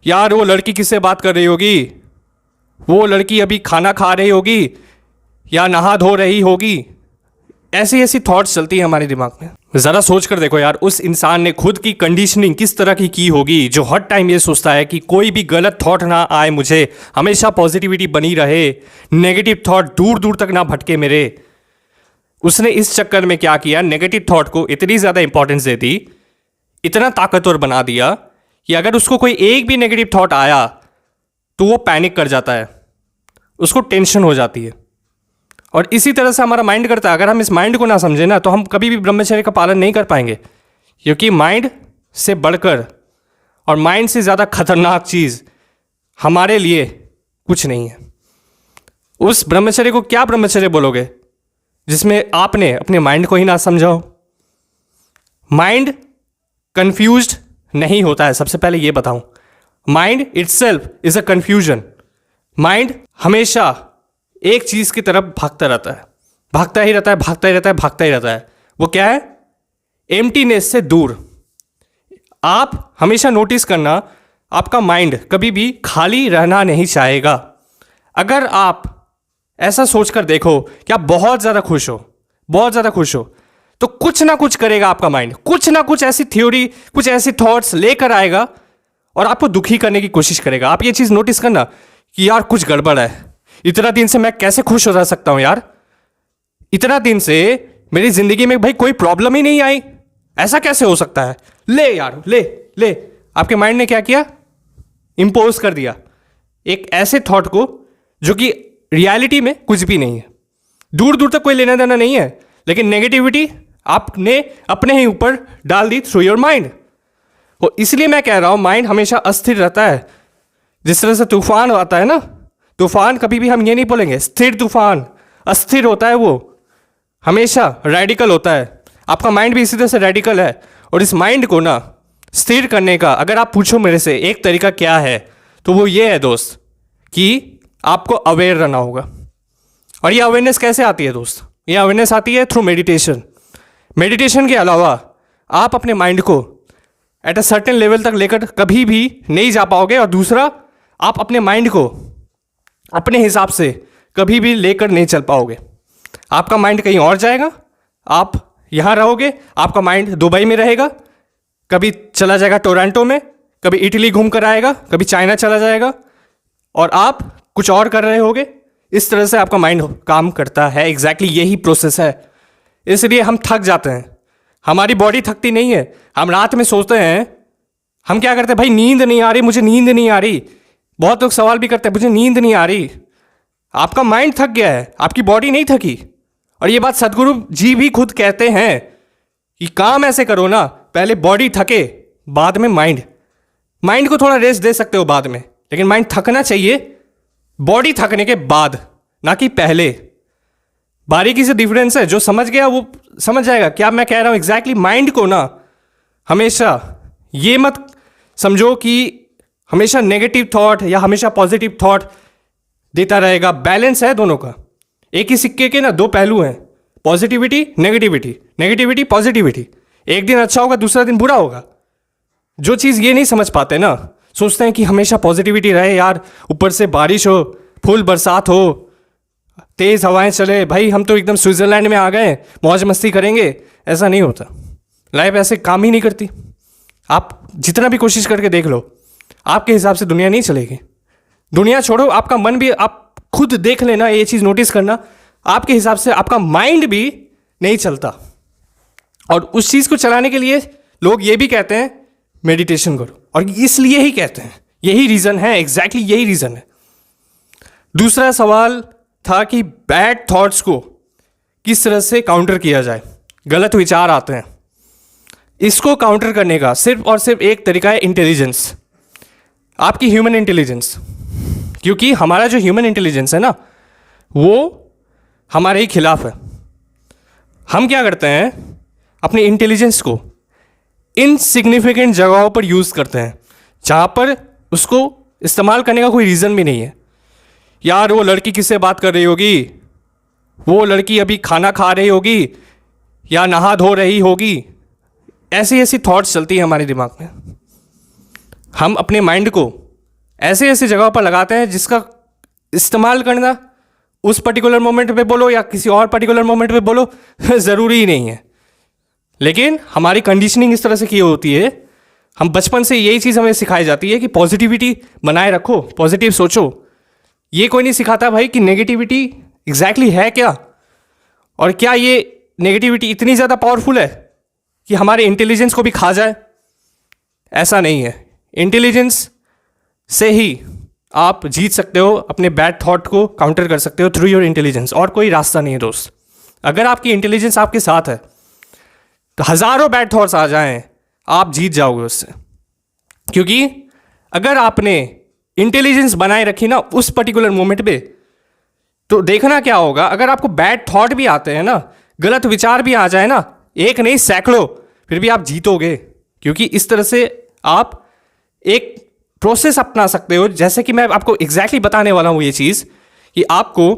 यार वो लड़की किससे बात कर रही होगी, वो लड़की अभी खाना खा रही होगी या नहा धो रही होगी। ऐसी ऐसी थॉट्स चलती हैं हमारे दिमाग में। ज़रा सोच कर देखो यार, उस इंसान ने खुद की कंडीशनिंग किस तरह की होगी जो हर टाइम ये सोचता है कि कोई भी गलत थॉट ना आए मुझे, हमेशा पॉजिटिविटी बनी रहे, नेगेटिव थॉट दूर दूर तक ना भटके मेरे। उसने इस चक्कर में क्या किया, नेगेटिव थॉट को इतनी ज़्यादा इंपॉर्टेंस दे दी, इतना ताकतवर बना दिया कि अगर उसको कोई एक भी नेगेटिव थॉट आया तो वो पैनिक कर जाता है, उसको टेंशन हो जाती है। और इसी तरह से हमारा माइंड करता है। अगर हम इस माइंड को ना समझें ना तो हम कभी भी ब्रह्मचर्य का पालन नहीं कर पाएंगे, क्योंकि माइंड से बढ़कर और माइंड से ज़्यादा खतरनाक चीज़ हमारे लिए कुछ नहीं है। उस ब्रह्मचर्य को क्या ब्रह्मचर्य बोलोगे जिसमें आपने अपने माइंड को ही ना समझा हो। माइंड कंफ्यूज्ड नहीं होता है, सबसे पहले ये बताऊं। Mind itself is a confusion. Mind हमेशा एक चीज की तरफ भागता रहता है, भागता ही रहता है, भागता ही रहता है, भागता ही रहता है। वो क्या है? एम्प्टीनेस से दूर। आप हमेशा नोटिस करना, आपका माइंड कभी भी खाली रहना नहीं चाहेगा। अगर आप ऐसा सोचकर देखो कि आप बहुत ज़्यादा खुश हो, बहुत ज़्यादा खुश हो, तो कुछ ना कुछ करेगा आपका माइंड, कुछ ना कुछ ऐसी थ्योरी, कुछ ऐसी थॉट्स लेकर आएगा और आपको दुखी करने की कोशिश करेगा। आप ये चीज़ नोटिस करना कि यार कुछ गड़बड़ है, इतना दिन से मैं कैसे खुश हो रह सकता हूं यार, इतना दिन से मेरी जिंदगी में भाई कोई प्रॉब्लम ही नहीं आई, ऐसा कैसे हो सकता है। ले यार ले ले, आपके माइंड ने क्या किया? इंपोज कर दिया एक ऐसे थॉट को जो कि रियलिटी में कुछ भी नहीं है, दूर दूर तक कोई लेना देना नहीं है, लेकिन नेगेटिविटी आपने अपने ही ऊपर डाल दी थ्रू योर माइंड। तो इसलिए मैं कह रहा हूं माइंड हमेशा अस्थिर रहता है। जिस तरह से तूफान आता है ना, तूफान कभी भी हम ये नहीं बोलेंगे स्थिर तूफान, अस्थिर होता है, वो हमेशा रेडिकल होता है। आपका माइंड भी इसी तरह से रेडिकल है। और इस माइंड को ना स्थिर करने का अगर आप पूछो मेरे से एक तरीका क्या है, तो वो ये है दोस्त कि आपको अवेयर रहना होगा। और ये अवेयरनेस कैसे आती है दोस्त? ये अवेयरनेस आती है थ्रू मेडिटेशन। मेडिटेशन के अलावा आप अपने माइंड को एट अ सर्टेन लेवल तक लेकर कभी भी नहीं जा पाओगे। और दूसरा, आप अपने माइंड को अपने हिसाब से कभी भी लेकर नहीं चल पाओगे। आपका माइंड कहीं और जाएगा, आप यहाँ रहोगे, आपका माइंड दुबई में रहेगा, कभी चला जाएगा टोरंटो में, कभी इटली घूम कर आएगा, कभी चाइना चला जाएगा, और आप कुछ और कर रहे होगे। इस तरह से आपका माइंड काम करता है। एग्जैक्टली यही प्रोसेस है। इसलिए हम थक जाते हैं। हमारी बॉडी थकती नहीं है। हम रात में सोचते हैं, हम क्या करते हैं, भाई नींद नहीं आ रही, मुझे नींद नहीं आ रही। बहुत लोग सवाल भी करते हैं, मुझे नींद नहीं आ रही। आपका माइंड थक गया है, आपकी बॉडी नहीं थकी। और ये बात सदगुरु जी भी खुद कहते हैं कि काम ऐसे करो ना, पहले बॉडी थके, बाद में माइंड। माइंड को थोड़ा रेस्ट दे सकते हो बाद में, लेकिन माइंड थकना चाहिए बॉडी थकने के बाद, ना कि पहले। बारीकी से डिफरेंस है। जो समझ गया वो समझ जाएगा क्या मैं कह रहा हूं। एग्जैक्टली माइंड को ना हमेशा ये मत समझो कि हमेशा नेगेटिव थॉट या हमेशा पॉजिटिव थॉट देता रहेगा। बैलेंस है दोनों का। एक ही सिक्के के ना दो पहलू हैं, पॉजिटिविटी नेगेटिविटी, नेगेटिविटी पॉजिटिविटी। एक दिन अच्छा होगा, दूसरा दिन बुरा होगा। जो चीज़ ये नहीं समझ पाते ना, सोचते हैं कि हमेशा पॉजिटिविटी रहे यार, ऊपर से बारिश हो, फुल बरसात हो, तेज़ हवाएं चले, भाई हम तो एकदम स्विट्ज़रलैंड में आ गए, मौज मस्ती करेंगे। ऐसा नहीं होता। लाइफ ऐसे काम ही नहीं करती। आप जितना भी कोशिश करके देख लो, आपके हिसाब से दुनिया नहीं चलेगी। दुनिया छोड़ो, आपका मन भी, आप खुद देख लेना, ये चीज़ नोटिस करना, आपके हिसाब से आपका माइंड भी नहीं चलता। और उस चीज़ को चलाने के लिए लोग ये भी कहते हैं मेडिटेशन करो, और इसलिए ही कहते हैं, यही रीज़न है, एग्जैक्टली यही रीज़न है। दूसरा सवाल था कि बैड थॉट्स को किस तरह से काउंटर किया जाए। गलत विचार आते हैं, इसको काउंटर करने का सिर्फ और सिर्फ एक तरीका है, इंटेलिजेंस, आपकी ह्यूमन इंटेलिजेंस। क्योंकि हमारा जो ह्यूमन इंटेलिजेंस है ना, वो हमारे ही खिलाफ है। हम क्या करते हैं, अपनी इंटेलिजेंस को इनसिग्निफिकेंट जगहों पर यूज़ करते हैं, जहाँ पर उसको इस्तेमाल करने का कोई रीज़न भी नहीं है। यार वो लड़की किससे बात कर रही होगी, वो लड़की अभी खाना खा रही होगी या नहा धो रही होगी। ऐसी ऐसी थॉट्स चलती हैं हमारे दिमाग में। हम अपने माइंड को ऐसे ऐसी जगहों पर लगाते हैं जिसका इस्तेमाल करना उस पर्टिकुलर मोमेंट पे बोलो या किसी और पर्टिकुलर मोमेंट पे बोलो ज़रूरी ही नहीं है। लेकिन हमारी कंडीशनिंग इस तरह से की होती है, हम बचपन से यही चीज़ हमें सिखाई जाती है कि पॉजिटिविटी बनाए रखो, पॉजिटिव सोचो। ये कोई नहीं सिखाता भाई कि नेगेटिविटी एग्जैक्टली है क्या, और क्या ये नेगेटिविटी इतनी ज़्यादा पावरफुल है कि हमारे इंटेलिजेंस को भी खा जाए। ऐसा नहीं है। इंटेलिजेंस से ही आप जीत सकते हो, अपने बैड थॉट को काउंटर कर सकते हो थ्रू योर इंटेलिजेंस, और कोई रास्ता नहीं है दोस्त। अगर आपकी इंटेलिजेंस आपके साथ है तो हज़ारों बैड थॉट्स आ जाएं, आप जीत जाओगे उससे। क्योंकि अगर आपने इंटेलिजेंस बनाए रखी ना उस पर्टिकुलर मोमेंट पे, तो देखना क्या होगा, अगर आपको बैड थॉट भी आते हैं ना, गलत विचार भी आ जाए ना, एक नहीं सैकड़ों, फिर भी आप जीतोगे। क्योंकि इस तरह से आप एक प्रोसेस अपना सकते हो। जैसे कि मैं आपको एग्जैक्टली बताने वाला हूँ ये चीज़, कि आपको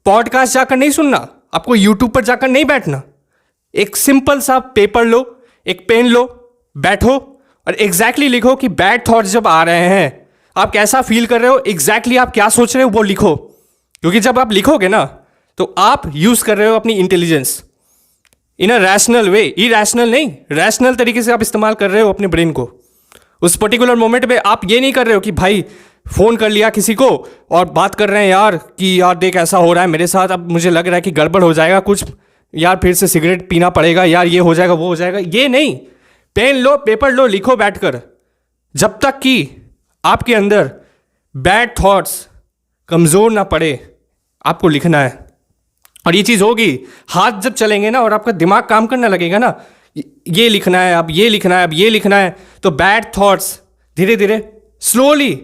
पॉडकास्ट जाकर नहीं सुनना, आपको यूट्यूब पर जाकर नहीं बैठना। एक सिंपल सा पेपर लो, एक पेन लो, बैठो और एग्जैक्टली लिखो कि बैड थॉट्स जब आ रहे हैं आप कैसा फील कर रहे हो, एग्जैक्टली आप क्या सोच रहे हो वो लिखो। क्योंकि जब आप लिखोगे ना तो आप यूज़ कर रहे हो अपनी intelligence in a rational way, irrational नहीं, रैशनल तरीके से आप इस्तेमाल कर रहे हो अपने ब्रेन को। उस पर्टिकुलर मोमेंट पे आप ये नहीं कर रहे हो कि भाई फ़ोन कर लिया किसी को और बात कर रहे हैं यार कि यार देख ऐसा हो रहा है मेरे साथ, अब मुझे लग रहा है कि गड़बड़ हो जाएगा कुछ, यार फिर से सिगरेट पीना पड़ेगा, यार ये हो जाएगा वो हो जाएगा। ये नहीं, पेन लो, पेपर लो, लिखो बैठकर। जब तक कि आपके अंदर बैड थॉट्स कमज़ोर ना पड़े आपको लिखना है। और ये चीज़ होगी, हाथ जब चलेंगे ना और आपका दिमाग काम करने लगेगा ना, ये लिखना है, अब ये लिखना है, अब ये लिखना है, तो बैड थॉट्स धीरे धीरे स्लोली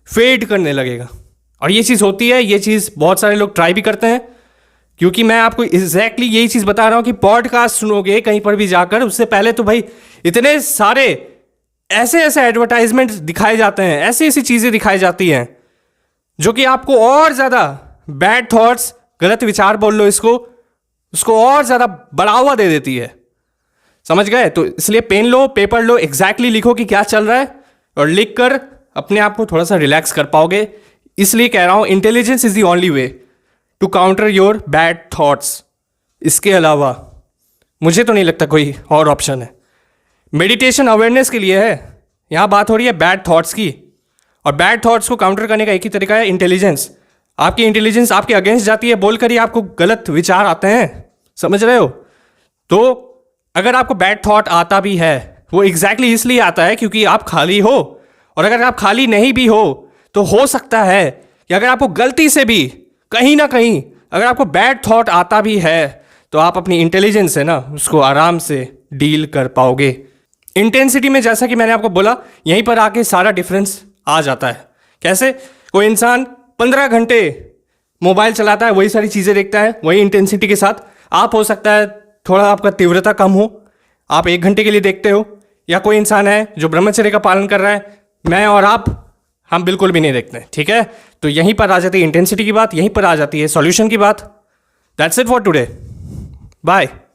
फेड करने लगेगा। और ये चीज़ होती है, ये चीज़ बहुत सारे लोग ट्राई भी करते हैं। क्योंकि मैं आपको एग्जैक्टली यही चीज़ बता रहा हूँ कि पॉडकास्ट सुनोगे कहीं पर भी जाकर, उससे पहले तो भाई इतने सारे ऐसे ऐसे एडवर्टाइजमेंट दिखाए जाते हैं, ऐसी ऐसी चीज़ें दिखाई जाती हैं जो कि आपको और ज़्यादा बैड थॉट्स, गलत विचार बोल लो इसको, उसको और ज़्यादा बढ़ावा दे देती है। समझ गए? तो इसलिए पेन लो, पेपर लो, एग्जैक्टली लिखो कि क्या चल रहा है, और लिख कर अपने आप को थोड़ा सा रिलैक्स कर पाओगे। इसलिए कह रहा हूँ intelligence is the only way to counter your bad thoughts. इसके अलावा मुझे तो नहीं लगता कोई और ऑप्शन है। मेडिटेशन अवेयरनेस के लिए है, यहाँ बात हो रही है बैड थॉट्स की, और बैड थॉट्स को काउंटर करने का एक ही तरीका है इंटेलिजेंस। आपकी इंटेलिजेंस आपके अगेंस्ट जाती है, बोलकर ही आपको गलत विचार आते हैं, समझ रहे हो? तो अगर आपको बैड थॉट आता भी है, वो एग्जैक्टली इसलिए आता है क्योंकि आप खाली हो। और अगर आप खाली नहीं भी हो हो सकता है कि अगर आपको गलती से भी कहीं ना कहीं अगर आपको बैड थॉट आता भी है, तो आप अपनी इंटेलिजेंस है ना उसको आराम से डील कर पाओगे। इंटेंसिटी में जैसा कि मैंने आपको बोला, यहीं पर आके सारा डिफरेंस आ जाता है। कैसे? कोई इंसान 15 घंटे मोबाइल चलाता है, वही सारी चीज़ें देखता है, वही इंटेंसिटी के साथ। आप हो सकता है थोड़ा आपका तीव्रता कम हो, आप 1 घंटे के लिए देखते हो। या कोई इंसान है जो ब्रह्मचर्य का पालन कर रहा है, मैं और आप, हम बिल्कुल भी नहीं देखते। ठीक है? तो यहीं पर आ जाती है इंटेंसिटी की बात, यहीं पर आ जाती है सॉल्यूशन की बात। That's it for today, bye.